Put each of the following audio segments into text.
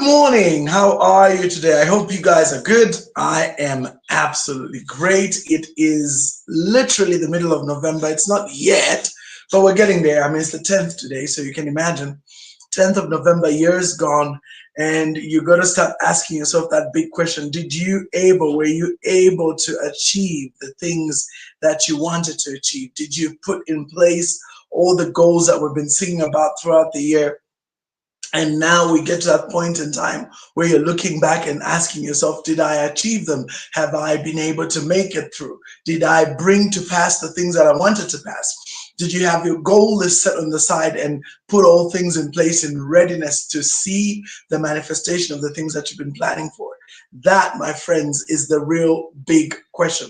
Good morning. How are you today? I hope you guys are good. I am absolutely great. It is literally the middle of November. It's not yet, but we're getting there. I mean, it's the 10th today, so you can imagine. 10th of November, year's gone, and you got to start asking yourself that big question. Were you able to achieve the things that you wanted to achieve? Did you put in place all the goals that we've been singing about throughout the year? And now we get to that point in time where you're looking back and asking yourself, did I achieve them? Have I been able to make it through? Did I bring to pass the things that I wanted to pass? Did you have your goal list set on the side and put all things in place in readiness to see the manifestation of the things that you've been planning for? That, my friends, is the real big question.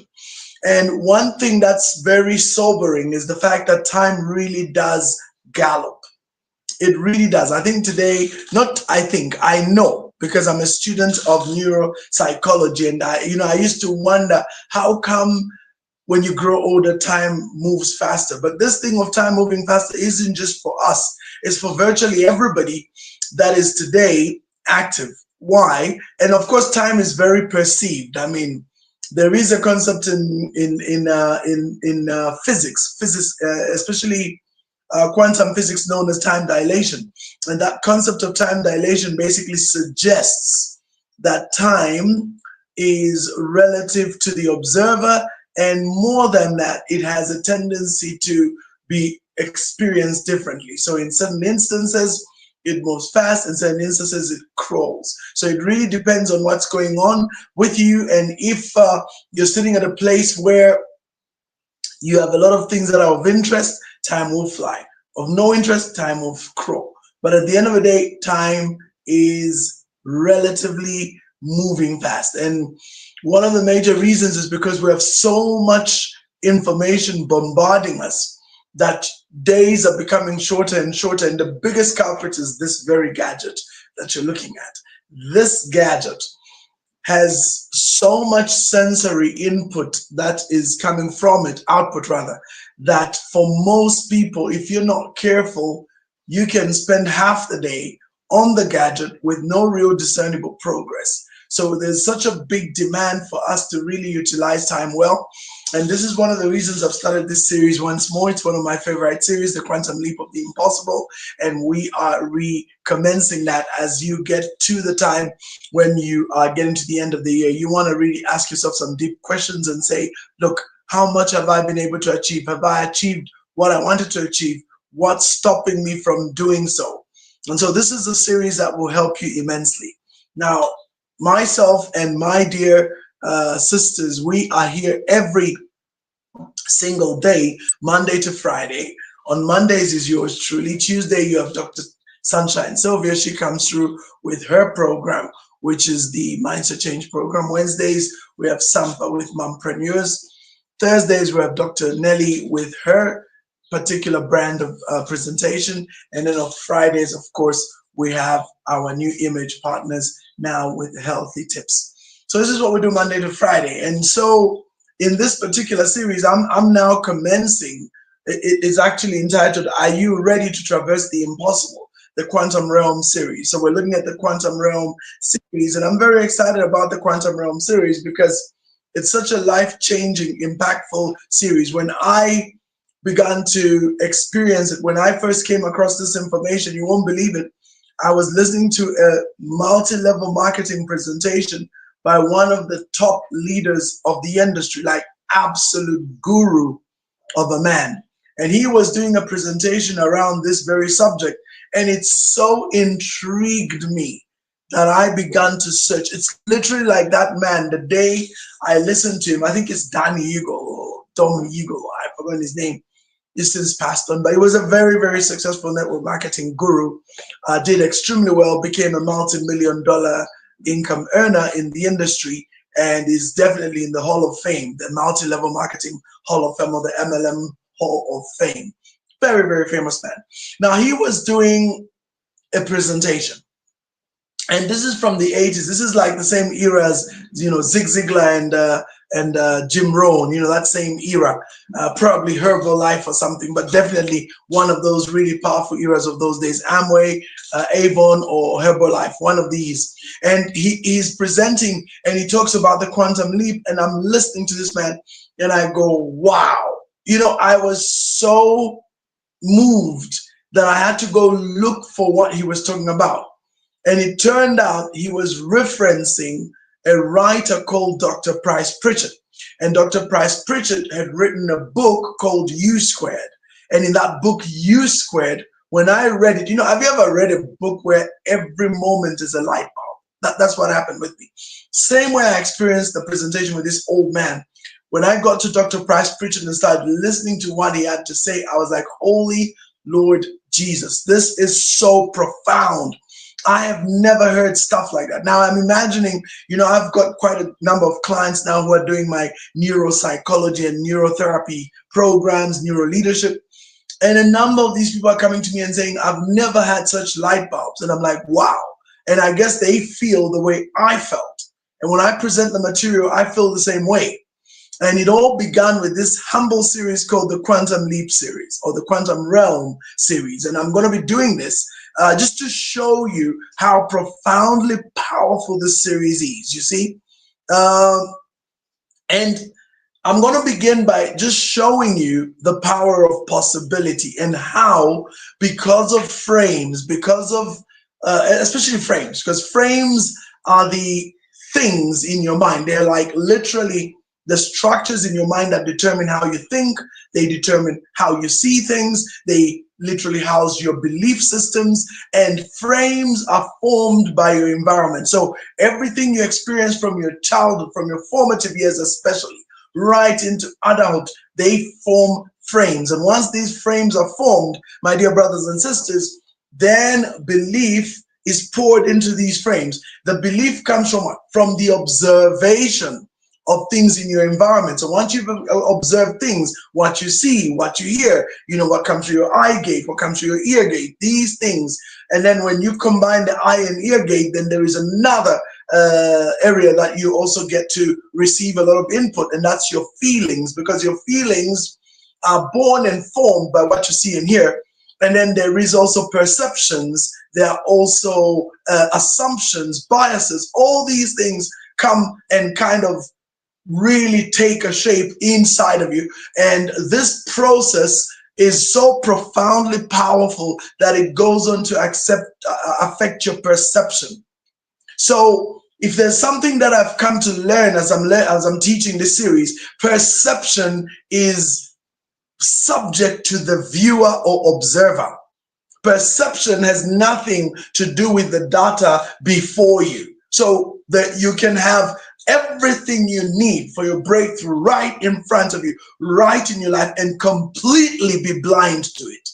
And one thing that's very sobering is the fact that time really does gallop. It really does. I think today, I know, because I'm a student of neuropsychology, and I used to wonder how come when you grow older, time moves faster. But this thing of time moving faster isn't just for us. It's for virtually everybody that is today active. Why? And of course, time is very perceived. I mean, there is a concept in physics, especially quantum physics, known as time dilation. And that concept of time dilation basically suggests that time is relative to the observer, and more than that, it has a tendency to be experienced differently. So in certain instances, it moves fast, in certain instances, it crawls. So it really depends on what's going on with you. And if you're sitting at a place where you have a lot of things that are of interest, time will fly. Of no interest, time will crawl. But at the end of the day, time is relatively moving fast. And one of the major reasons is because we have so much information bombarding us that days are becoming shorter and shorter. And the biggest culprit is this very gadget that you're looking at. This gadget has so much sensory input that is coming from it, output rather, that for most people, if you're not careful, you can spend half the day on the gadget with no real discernible progress. So there's such a big demand for us to really utilize time well. And this is one of the reasons I've started this series once more. It's one of my favorite series, The Quantum Leap of the Impossible. And we are recommencing that as you get to the time when you are getting to the end of the year. You want to really ask yourself some deep questions and say, look, how much have I been able to achieve? Have I achieved what I wanted to achieve? What's stopping me from doing so? And so this is a series that will help you immensely. Now, myself and my dear sisters, we are here every single day, Monday to Friday. On Mondays is yours truly. Tuesday, you have Dr. Sunshine Sylvia. She comes through with her program, which is the Mindset Change program. Wednesdays, we have Sampa with Mompreneurs. Thursdays, we have Dr. Nelly with her particular brand of presentation. And then on Fridays, of course, we have our new image partners now with Healthy Tips. So this is what we do Monday to Friday. And so in this particular series, I'm now commencing. It is actually entitled, Are You Ready to Traverse the Impossible? The Quantum Realm series. So we're looking at the Quantum Realm series, and I'm very excited about the Quantum Realm series because it's such a life-changing, impactful series. When I began to experience it, when I first came across this information, you won't believe it, I was listening to a multi-level marketing presentation by one of the top leaders of the industry, like absolute guru of a man. And he was doing a presentation around this very subject. And it so intrigued me that I began to search. It's literally like that man, the day I listened to him, I think it's Danny Eagle or Tom Eagle, I've forgotten his name. He's since passed on, but he was a very, very successful network marketing guru, did extremely well, became a multi-million-dollar income earner in the industry, and is definitely in the Hall of Fame, the Multi-Level Marketing Hall of Fame, or the MLM Hall of Fame. Very, very famous man. Now, he was doing a presentation, and this is from the 80s. This is like the same era as, Zig Ziglar and Jim Rohn, that same era, probably Herbalife or something, but definitely one of those really powerful eras of those days, Amway, Avon, or Herbalife, one of these. And he's presenting and he talks about the quantum leap, and I'm listening to this man and I go, wow. I was so moved that I had to go look for what he was talking about. And it turned out he was referencing a writer called Dr. Price Pritchett. And Dr. Price Pritchett had written a book called U Squared. And in that book, U Squared, when I read it, have you ever read a book where every moment is a light bulb? That's what happened with me. Same way I experienced the presentation with this old man. When I got to Dr. Price Pritchett and started listening to what he had to say, I was like, holy Lord Jesus, this is so profound. I have never heard stuff like that. Now I'm imagining, I've got quite a number of clients now who are doing my neuropsychology and neurotherapy programs, neuro leadership. And a number of these people are coming to me and saying, I've never had such light bulbs. And I'm like, wow. And I guess they feel the way I felt. And when I present the material, I feel the same way. And it all began with this humble series called the Quantum Leap series, or the Quantum Realm series. And I'm going to be doing this just to show you how profoundly powerful this series is, you see. And I'm going to begin by just showing you the power of possibility and how, because of frames, because of, especially frames, because frames are the things in your mind. They're like literally the structures in your mind that determine how you think, they determine how you see things, they literally house your belief systems, and frames are formed by your environment. So everything you experience from your childhood, from your formative years especially, right into adulthood, they form frames. And once these frames are formed, my dear brothers and sisters, then belief is poured into these frames. The belief comes from what? From the observation of things in your environment. So once you've observed things, what you see, what you hear, what comes through your eye gate, what comes through your ear gate, these things. And then when you combine the eye and ear gate, then there is another area that you also get to receive a lot of input, and that's your feelings, because your feelings are born and formed by what you see and hear. And then there is also perceptions, there are also assumptions, biases, all these things come and kind of really take a shape inside of you. And this process is so profoundly powerful that it goes on to affect your perception. So if there's something that I've come to learn as I'm teaching this series, perception is subject to the viewer or observer. Perception has nothing to do with the data before you. So that you can have everything you need for your breakthrough right in front of you, right in your life, and completely be blind to it.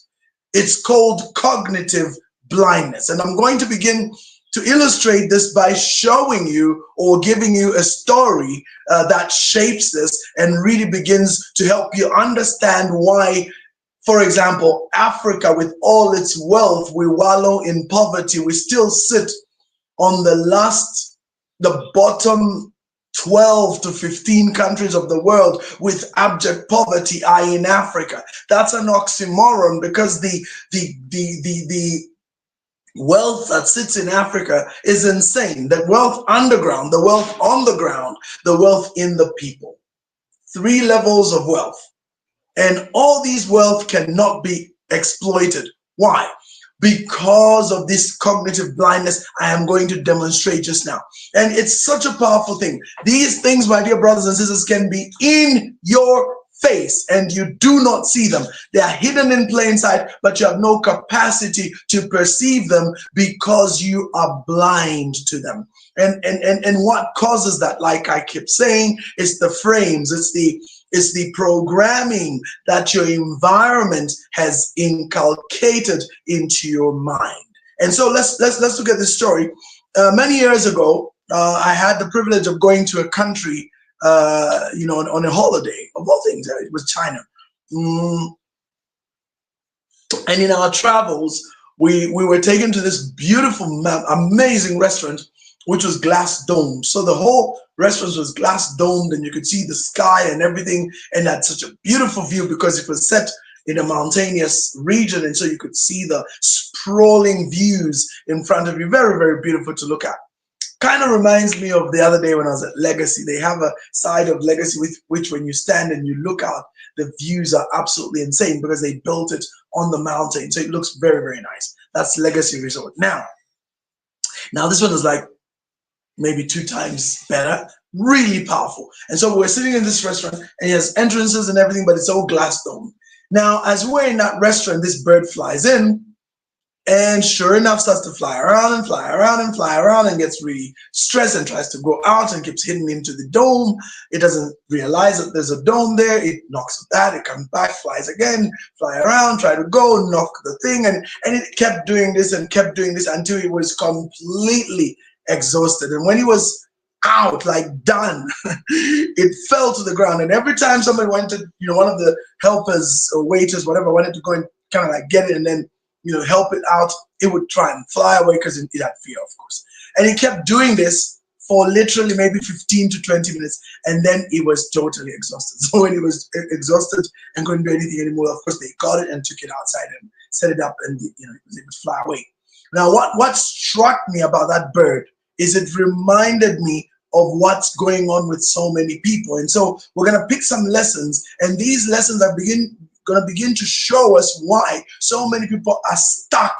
It's called cognitive blindness. And I'm going to begin to illustrate this by showing you or giving you a story that shapes this and really begins to help you understand why, for example, Africa, with all its wealth, we wallow in poverty. We still sit on the bottom 12 to 15 countries of the world with abject poverty are in Africa. That's an oxymoron, because the wealth that sits in Africa is insane. The wealth underground, the wealth on the ground, the wealth in the people. 3 levels of wealth. And all these wealth cannot be exploited. Why? Because of this cognitive blindness I am going to demonstrate just now. And it's such a powerful thing. These things, my dear brothers and sisters, can be in your face and you do not see them. They are hidden in plain sight, but you have no capacity to perceive them because you are blind to them. And what causes that, like I keep saying, is the frames, it's the programming that your environment has inculcated into your mind. And so let's look at this story. Many years ago, I had the privilege of going to a country, on a holiday. Of all things, it was China. And in our travels, we were taken to this beautiful, amazing restaurant, which was glass domed. So the whole restaurant was glass domed, and you could see the sky and everything, and had such a beautiful view because it was set in a mountainous region, and so you could see the sprawling views in front of you. Very, very beautiful to look at. Kind of reminds me of the other day when I was at Legacy. They have a side of Legacy with which, when you stand and you look out, the views are absolutely insane because they built it on the mountain, so it looks very, very nice. That's Legacy Resort. Now this one is like maybe 2 times better, really powerful. And so we're sitting in this restaurant, and it has entrances and everything, but it's all glass dome. Now, as we're in that restaurant, this bird flies in, and sure enough starts to fly around and fly around and fly around, and gets really stressed and tries to go out and keeps hitting into the dome. It doesn't realize that there's a dome there. It knocks at that, it comes back, flies again, fly around, try to go, knock the thing, and it kept doing this and kept doing this until it was completely exhausted. And when he was out, like done, it fell to the ground. And every time somebody wanted, one of the helpers or waiters, whatever, wanted to go and kind of like get it and then, help it out, it would try and fly away because it had fear, of course. And he kept doing this for literally maybe 15 to 20 minutes, and then he was totally exhausted. So when he was exhausted and couldn't do anything anymore, of course, they got it and took it outside and set it up, and it was able to fly away. Now, what struck me about that bird is it reminded me of what's going on with so many people. And so we're going to pick some lessons, and these lessons are going to begin to show us why so many people are stuck.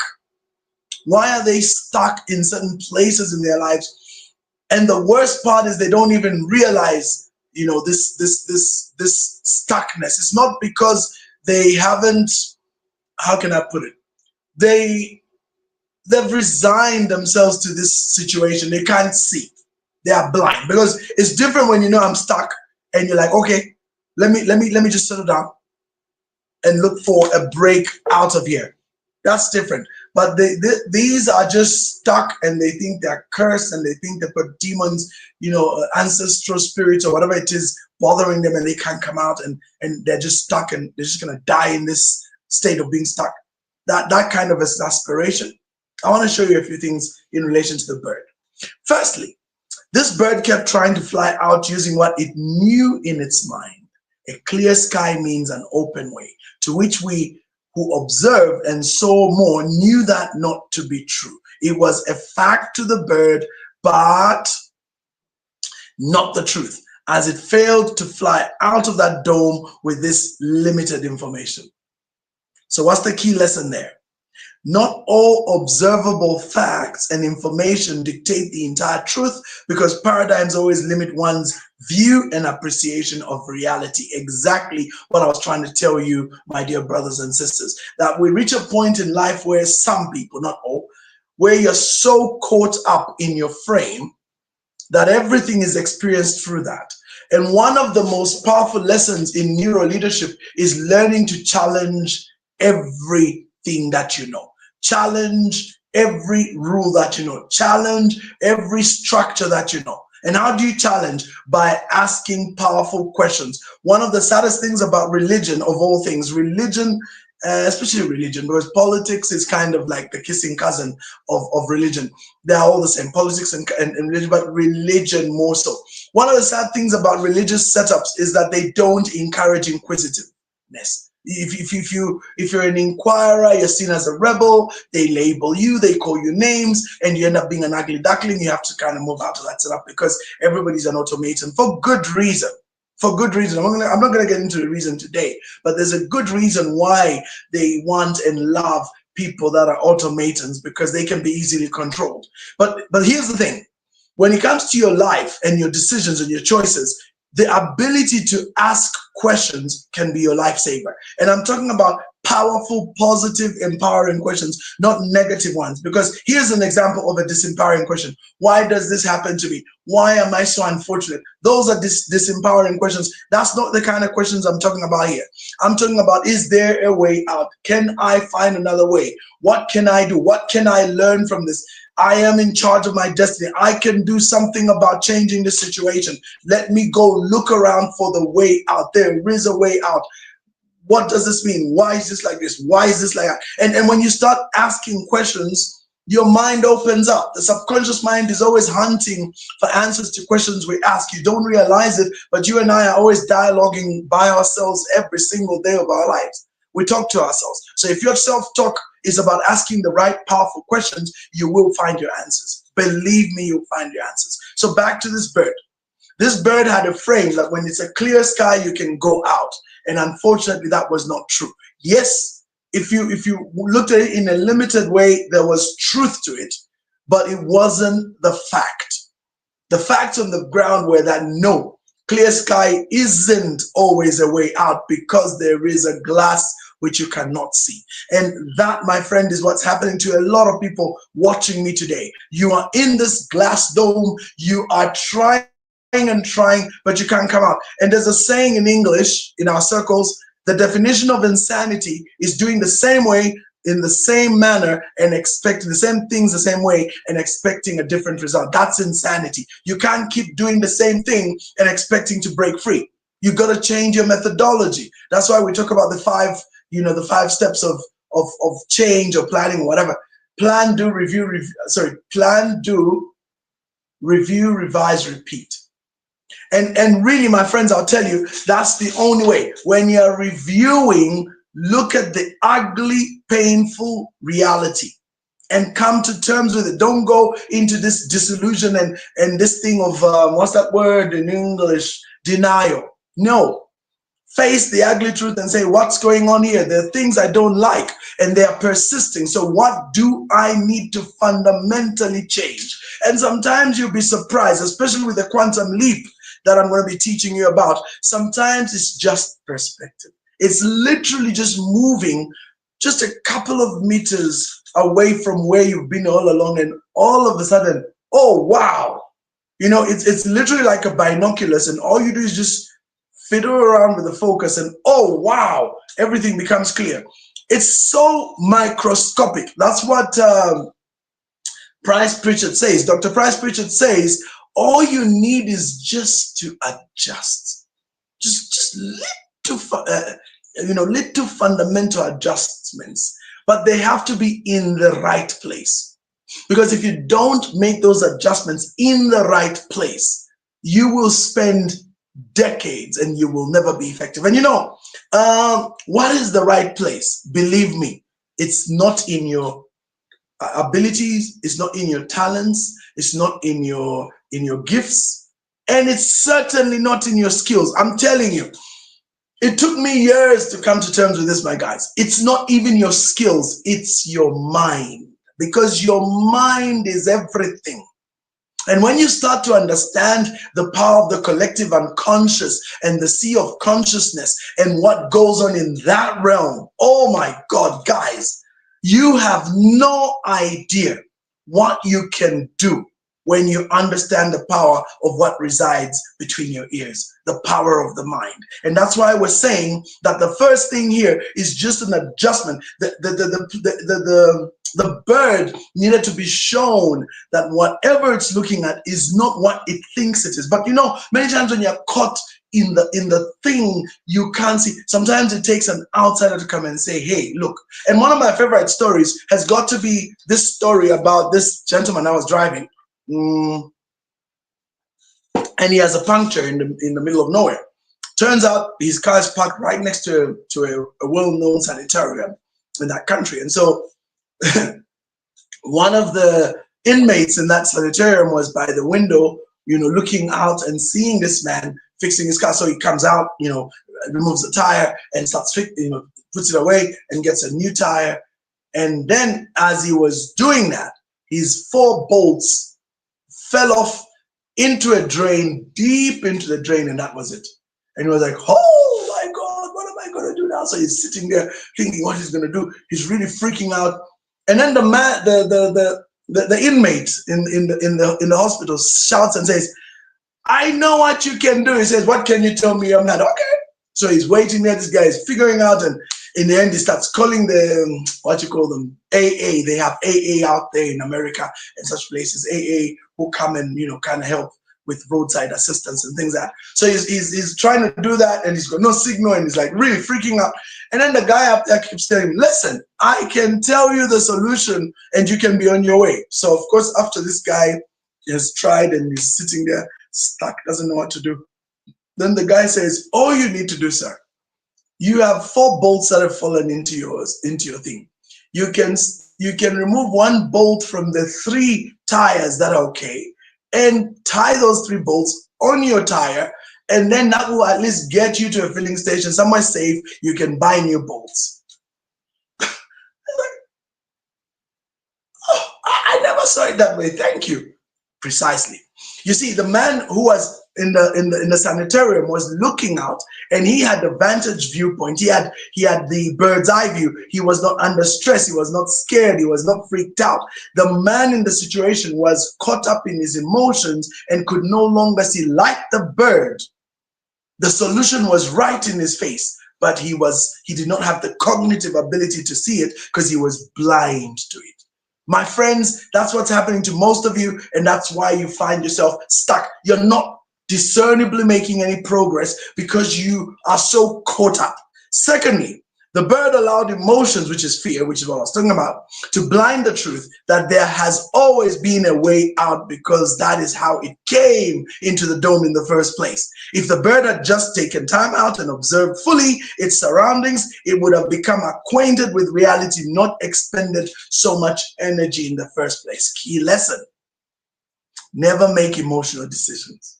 Why are they stuck in certain places in their lives? And the worst part is they don't even realize, this stuckness. It's not because they haven't, how can I put it? They've resigned themselves to this situation. They can't see. They are blind, because it's different when I'm stuck and you're like, okay, let me just settle down and look for a break out of here. That's different. But these are just stuck, and they think they're cursed, and they think they've got demons, ancestral spirits or whatever it is bothering them, and they can't come out, and they're just stuck, and they're just gonna die in this state of being stuck. That kind of exasperation. I want to show you a few things in relation to the bird. Firstly, this bird kept trying to fly out using what it knew in its mind. A clear sky means an open way, to which we who observed and saw more knew that not to be true. It was a fact to the bird, but not the truth, as it failed to fly out of that dome with this limited information. So what's the key lesson there? Not all observable facts and information dictate the entire truth, because paradigms always limit one's view and appreciation of reality. Exactly what I was trying to tell you, my dear brothers and sisters, that we reach a point in life where some people, not all, where you're so caught up in your frame that everything is experienced through that. And one of the most powerful lessons in neuro leadership is learning to challenge everything that you know. Challenge every rule that you know. Challenge every structure that you know. And how do you challenge? By asking powerful questions. One of the saddest things about religion, of all things, religion, especially religion, because politics is kind of like the kissing cousin of religion. They are all the same, politics and religion, but religion more so. One of the sad things about religious setups is that they don't encourage inquisitiveness. If you're an inquirer, you're seen as a rebel. They label you, they call you names, and you end up being an ugly duckling. You have to kind of move out of that setup because everybody's an automaton for good reason. For good reason. I'm not gonna get into the reason today, but there's a good reason why they want and love people that are automatons, because they can be easily controlled. But here's the thing: when it comes to your life and your decisions and your choices, the ability to ask questions can be your lifesaver. And I'm talking about powerful, positive, empowering questions, not negative ones. Because here's an example of a disempowering question. Why does this happen to me? Why am I so unfortunate? Those are disempowering questions. That's not the kind of questions I'm talking about here. I'm talking about, is there a way out? Can I find another way? What can I do? What can I learn from this? I am in charge of my destiny. I can do something about changing the situation. Let me go look around for the way out. There is a way out. What does this mean? Why is this like this? Why is this like that? And when you start asking questions, your mind opens up. The subconscious mind is always hunting for answers to questions we ask. You don't realize it, but you and I are always dialoguing by ourselves every single day of our lives. We talk to ourselves. So if your self-talk is about asking the right powerful questions, you will find your answers. Believe me, you'll find your answers. So back to this bird. This bird had a frame that when it's a clear sky, you can go out. And unfortunately, that was not true. Yes, if you looked at it in a limited way, there was truth to it, but it wasn't the fact. The facts on the ground were that no, clear sky isn't always a way out, because there is a glass which you cannot see. And that, my friend, is what's happening to a lot of people watching me today. You are in this glass dome, you are trying and trying, but you can't come out. And there's a saying in English, in our circles, the definition of insanity is doing the same way, in the same manner, and expecting the same things the same way and expecting a different result. That's insanity. You can't keep doing the same thing and expecting to break free. You got to change your methodology. That's why we talk about the five steps of change or planning or whatever. Plan, do, review, plan, do, review, revise, repeat. And really, my friends, I'll tell you, that's the only way. When you're reviewing, look at the ugly, painful reality and come to terms with it. Don't go into this disillusion and this thing of, what's that word in English? Denial. No. Face the ugly truth and say, what's going on here? There are things I don't like, and they are persisting. So what do I need to fundamentally change? And sometimes you'll be surprised, especially with the quantum leap that I'm going to be teaching you about. Sometimes it's just perspective. It's literally just moving just a couple of meters away from where you've been all along, and all of a sudden, oh wow, it's literally like a binoculars, and all you do is just fiddle around with the focus, and oh wow, everything becomes clear. It's so microscopic. That's what Price Pritchett says. Dr. Price Pritchett says, all you need is just to adjust, just little fundamental adjustments, but they have to be in the right place. Because if you don't make those adjustments in the right place, you will spend decades and you will never be effective. And what is the right place? Believe me, it's not in your abilities, it's not in your talents, it's not in your gifts, and it's certainly not in your skills. I'm telling you, it took me years to come to terms with this, my guys. It's not even your skills, it's your mind, because your mind is everything. And when you start to understand the power of the collective unconscious and the sea of consciousness and what goes on in that realm, oh my God, guys, you have no idea what you can do when you understand the power of what resides between your ears, the power of the mind. And that's why we're saying that the first thing here is just an adjustment. The bird needed to be shown that whatever it's looking at is not what it thinks it is. But many times when you're caught in the thing you can't see, sometimes it takes an outsider to come and say, hey, look. And one of my favorite stories has got to be this story about this gentleman I was driving. And he has a puncture in the middle of nowhere. Turns out his car is parked right next to a well-known sanitarium in that country. And so one of the inmates in that sanitarium was by the window, looking out and seeing this man fixing his car. So he comes out, removes the tire and starts puts it away and gets a new tire. And then as he was doing that, his 4 bolts fell off into a drain, deep into the drain, and that was it. And he was like, oh my God, what am I going to do now? So he's sitting there thinking what he's going to do. He's really freaking out. And then the inmate in the hospital shouts and says, I know what you can do. He says, what can you tell me? I'm not okay. So he's waiting there. This guy is figuring out, and in the end, he starts calling the AA. They have AA out there in America and such places. AA who come and kind of help with roadside assistance and things like that. So he's trying to do that, and he's got no signal, and he's like really freaking out. And then the guy up there keeps telling him, listen, I can tell you the solution and you can be on your way. So of course, after this guy has tried and he's sitting there stuck, doesn't know what to do, then the guy says, all you need to do, sir, you have 4 bolts that have fallen into your thing. You can remove 1 bolt from the 3 tires that are okay, and tie those 3 bolts on your tire, and then that will at least get you to a filling station somewhere safe. You can buy new bolts. Oh, I never saw it that way. Thank you. Precisely. You see, the man who was in the sanitarium was looking out, and he had the vantage viewpoint. He had the bird's eye view. He was not under stress. He was not scared. He was not freaked out. The man in the situation was caught up in his emotions and could no longer see. Like the bird, the solution was right in his face, but he did not have the cognitive ability to see it because he was blind to it. My friends, that's what's happening to most of you, and that's why you find yourself stuck. You're not discernibly making any progress because you are so caught up. Secondly, the bird allowed emotions, which is fear, which is what I was talking about, to blind the truth that there has always been a way out, because that is how it came into the dome in the first place. If the bird had just taken time out and observed fully its surroundings, it would have become acquainted with reality, not expended so much energy in the first place. Key lesson: never make emotional decisions.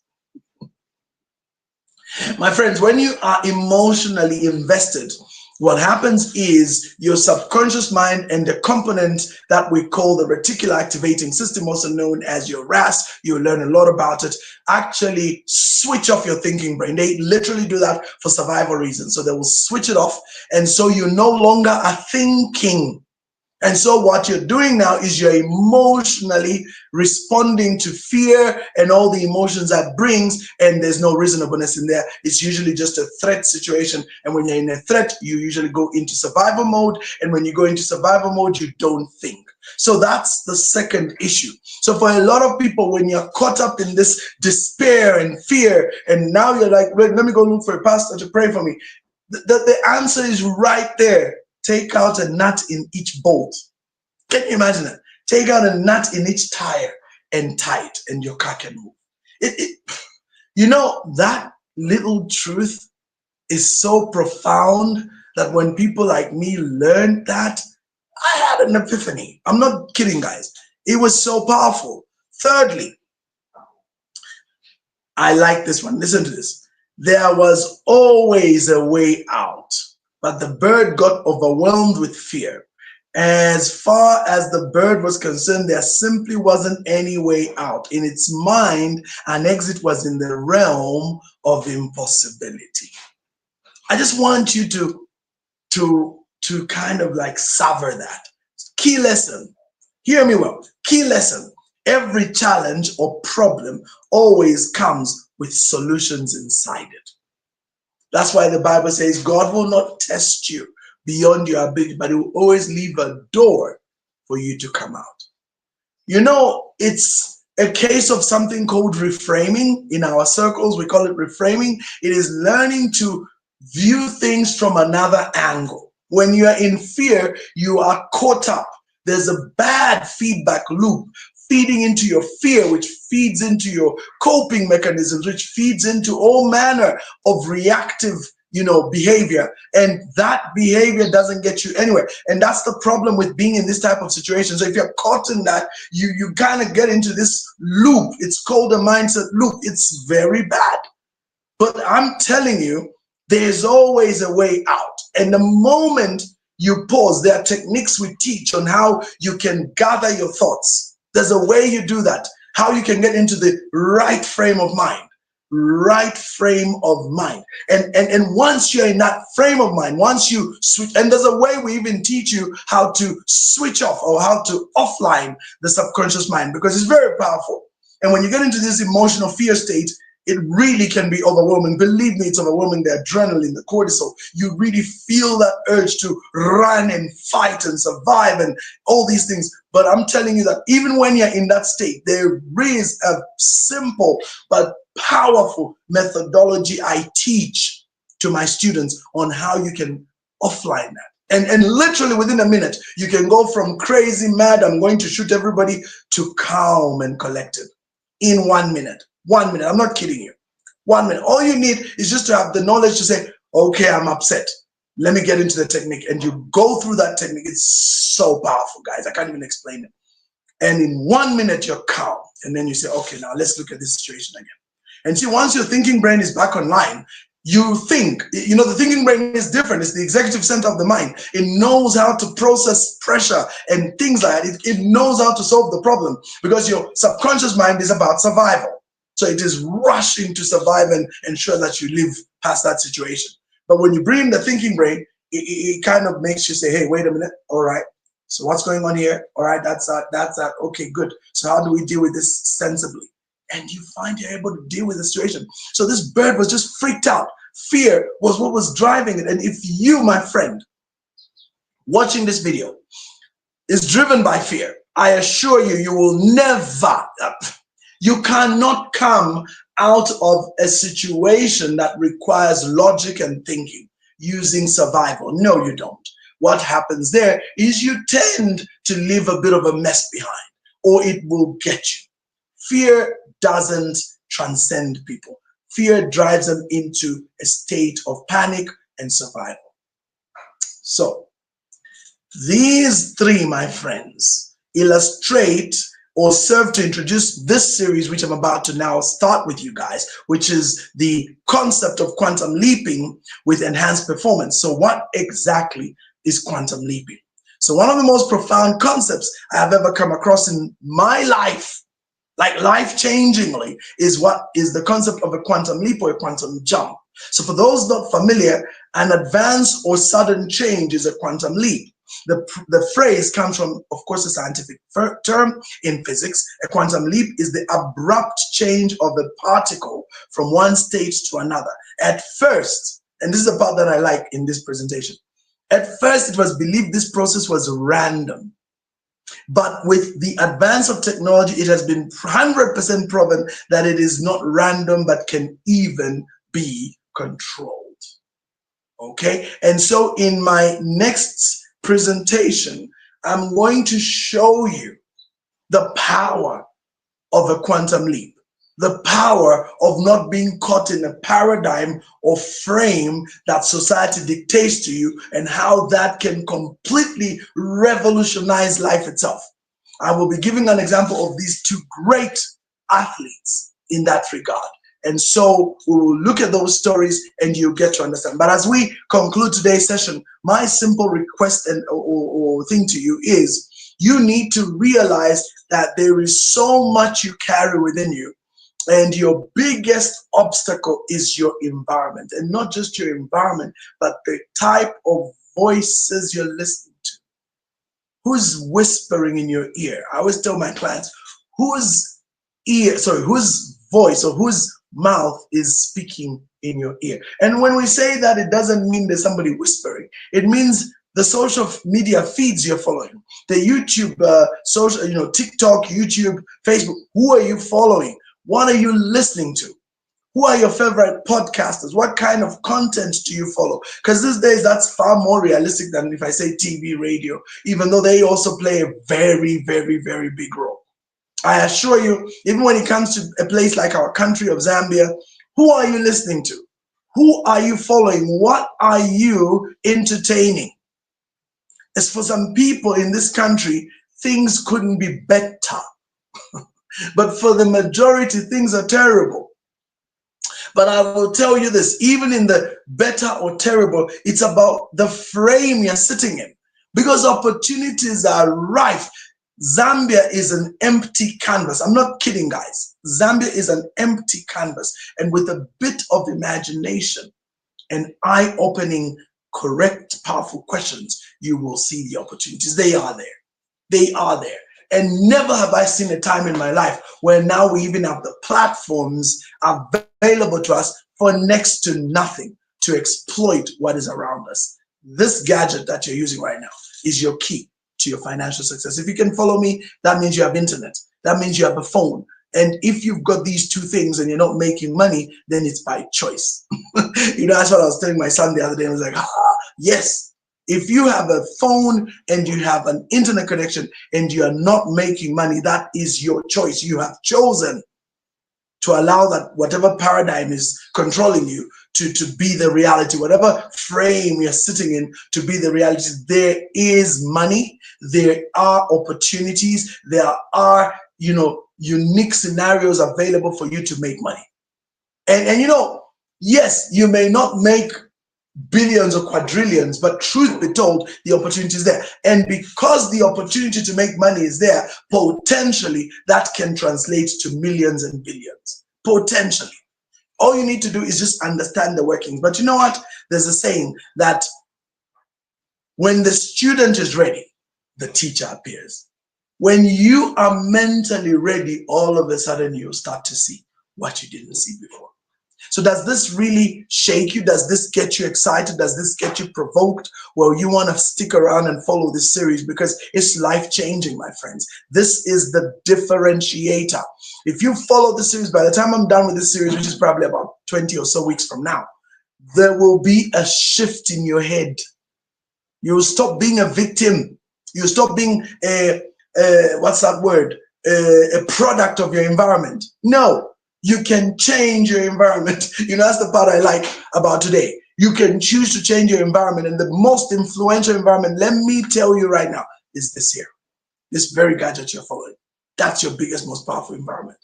My friends, when you are emotionally invested, what happens is your subconscious mind and the component that we call the reticular activating system, also known as your RAS, you'll learn a lot about it, actually switch off your thinking brain. They literally do that for survival reasons. So they will switch it off. And so you no longer are thinking. And so what you're doing now is you're emotionally responding to fear and all the emotions that brings, and there's no reasonableness in there. It's usually just a threat situation. And when you're in a threat, you usually go into survival mode. And when you go into survival mode, you don't think. So that's the second issue. So for a lot of people, when you're caught up in this despair and fear, and now you're like, wait, let me go look for a pastor to pray for me. The answer is right there. Take out a nut in each bolt. Can you imagine that? Take out a nut in each tire and tie it, and your car can move. You know, that little truth is so profound that when people like me learned that, I had an epiphany. I'm not kidding, guys. It was so powerful. Thirdly, I like this one. Listen to this. There was always a way out, but the bird got overwhelmed with fear. As far as the bird was concerned, there simply wasn't any way out. In its mind, an exit was in the realm of impossibility. I just want you to kind of like savor that. Key lesson. Hear me well. Key lesson. Every challenge or problem always comes with solutions inside it. That's why the Bible says God will not test you beyond your ability, but He will always leave a door for you to come out. You know, it's a case of something called reframing. In our circles, we call it reframing. It is learning to view things from another angle. When you are in fear, you are caught up. There's a bad feedback loop feeding into your fear, which feeds into your coping mechanisms, which feeds into all manner of reactive, behavior. And that behavior doesn't get you anywhere. And that's the problem with being in this type of situation. So if you're caught in that, you kind of get into this loop. It's called a mindset loop. It's very bad. But I'm telling you, there's always a way out. And the moment you pause, there are techniques we teach on how you can gather your thoughts. There's a way you do that, how you can get into the right frame of mind. Right frame of mind. And once you're in that frame of mind, once you switch, and there's a way we even teach you how to switch off or how to offline the subconscious mind, because it's very powerful. And when you get into this emotional fear state, it really can be overwhelming. Believe me, it's overwhelming. The adrenaline, the cortisol, you really feel that urge to run and fight and survive and all these things. But I'm telling you that even when you're in that state, there is a simple but powerful methodology I teach to my students on how you can offline that. And literally within a minute, you can go from crazy, mad, I'm going to shoot everybody, to calm and collected in 1 minute. 1 minute. I'm not kidding you. 1 minute. All you need is just to have the knowledge to say, okay, I'm upset. Let me get into the technique. And you go through that technique. It's so powerful, guys. I can't even explain it. And in 1 minute, you're calm. And then you say, okay, now let's look at this situation again. And see, once your thinking brain is back online, you think, the thinking brain is different. It's the executive center of the mind. It knows how to process pressure and things like that. It knows how to solve the problem, because your subconscious mind is about survival. So it is rushing to survive and ensure that you live past that situation. But when you bring in the thinking brain, it kind of makes you say, hey, wait a minute. All right. So what's going on here? All right, that's that. Okay, good. So how do we deal with this sensibly? And you find you're able to deal with the situation. So this bird was just freaked out. Fear was what was driving it. And if you, my friend, watching this video, is driven by fear, I assure you, you will never, you cannot come out of a situation that requires logic and thinking using survival. No, you don't. What happens there is you tend to leave a bit of a mess behind, or it will get you. Fear doesn't transcend people. Fear drives them into a state of panic and survival. So these three, my friends, illustrate or serve to introduce this series, which I'm about to now start with you guys, which is the concept of quantum leaping with enhanced performance. So what exactly is quantum leaping? So one of the most profound concepts I have ever come across in my life, like life-changingly, is the concept of a quantum leap or a quantum jump. So for those not familiar, an advance or sudden change is a quantum leap. The phrase comes from, of course, a scientific term in physics. A quantum leap is the abrupt change of a particle from one state to another. At first, and this is the part that I like in this presentation, at first it was believed this process was random. But with the advance of technology, it has been 100% proven that it is not random, but can even be controlled. Okay, and so in my next presentation, I'm going to show you the power of a quantum leap, the power of not being caught in a paradigm or frame that society dictates to you, and how that can completely revolutionize life itself. I will be giving an example of these two great athletes in that regard. And so we will look at those stories and you'll get to understand. But as we conclude today's session, my simple request or thing to you is, you need to realize that there is so much you carry within you. And your biggest obstacle is your environment. And not just your environment, but the type of voices you're listening to. Who's whispering in your ear? I always tell my clients, whose voice or whose mouth is speaking in your ear? And when we say that, it doesn't mean there's somebody whispering. It means the social media feeds you're following, the YouTube, TikTok, YouTube, Facebook. Who are you following? What are you listening to? Who are your favorite podcasters? What kind of content do you follow? Because these days, that's far more realistic than if I say TV, radio, even though they also play a very, very, very big role. I assure you, even when it comes to a place like our country of Zambia, who are you listening to? Who are you following? What are you entertaining? As for some people in this country, things couldn't be better. But for the majority, things are terrible. But I will tell you this, even in the better or terrible, it's about the frame you're sitting in, because opportunities are rife. Zambia is an empty canvas. I'm not kidding, guys. Zambia is an empty canvas. And with a bit of imagination and eye-opening, correct, powerful questions, you will see the opportunities. They are there. They are there. And never have I seen a time in my life where now we even have the platforms available to us for next to nothing to exploit what is around us. This gadget that you're using right now is your key to your financial success. If you can follow me, that means you have internet. That means you have a phone. And if you've got these two things and you're not making money, then it's by choice. That's what I was telling my son the other day. I was like, yes, if you have a phone and you have an internet connection and you are not making money, that is your choice. You have chosen to allow that whatever paradigm is controlling you to be the reality, whatever frame you're sitting in to be the reality. There is money, there are opportunities, there are, unique scenarios available for you to make money. And yes, you may not make billions or quadrillions, but truth be told, the opportunity is there. And because the opportunity to make money is there, potentially that can translate to millions and billions. Potentially. All you need to do is just understand the workings. But you know what? There's a saying that when the student is ready, the teacher appears. When you are mentally ready, all of a sudden you start to see what you didn't see before. So does this really shake you? Does this get you excited? Does this get you provoked? Well, you want to stick around and follow this series because it's life-changing, my friends. This is the differentiator. If you follow the series, by the time I'm done with this series, which is probably about 20 or so weeks from now, there will be a shift in your head. You'll stop being a victim. You'll stop being a product of your environment. No. You can change your environment. That's the part I like about today. You can choose to change your environment. And the most influential environment, let me tell you right now, is this here. This very gadget you're following. That's your biggest, most powerful environment.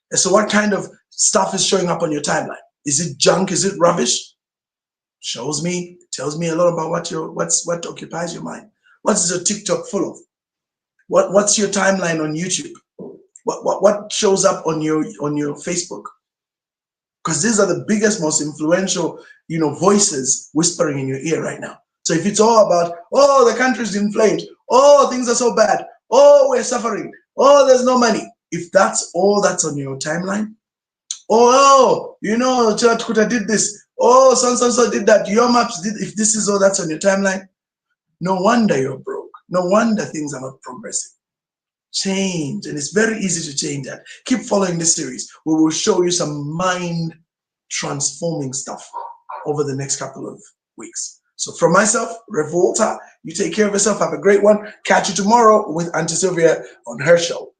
And so what kind of stuff is showing up on your timeline? Is it junk? Is it rubbish? Tells me a lot about what occupies your mind. What is your TikTok full of? What's your timeline on YouTube? What shows up on your Facebook? Because these are the biggest, most influential, voices whispering in your ear right now. So if it's all about, oh, the country's in flames, oh, things are so bad, oh, we're suffering, oh, there's no money. If that's all that's on your timeline, Church Kuta did this, oh, so did that, your maps did. If this is all that's on your timeline, no wonder you're broke. No wonder things are not progressing. Change, and it's very easy to change that. Keep following this series. We will show you some mind transforming stuff over the next couple of weeks. So from myself, Rev Walter, you take care of yourself. Have a great one. Catch you tomorrow with Auntie Sylvia on her show.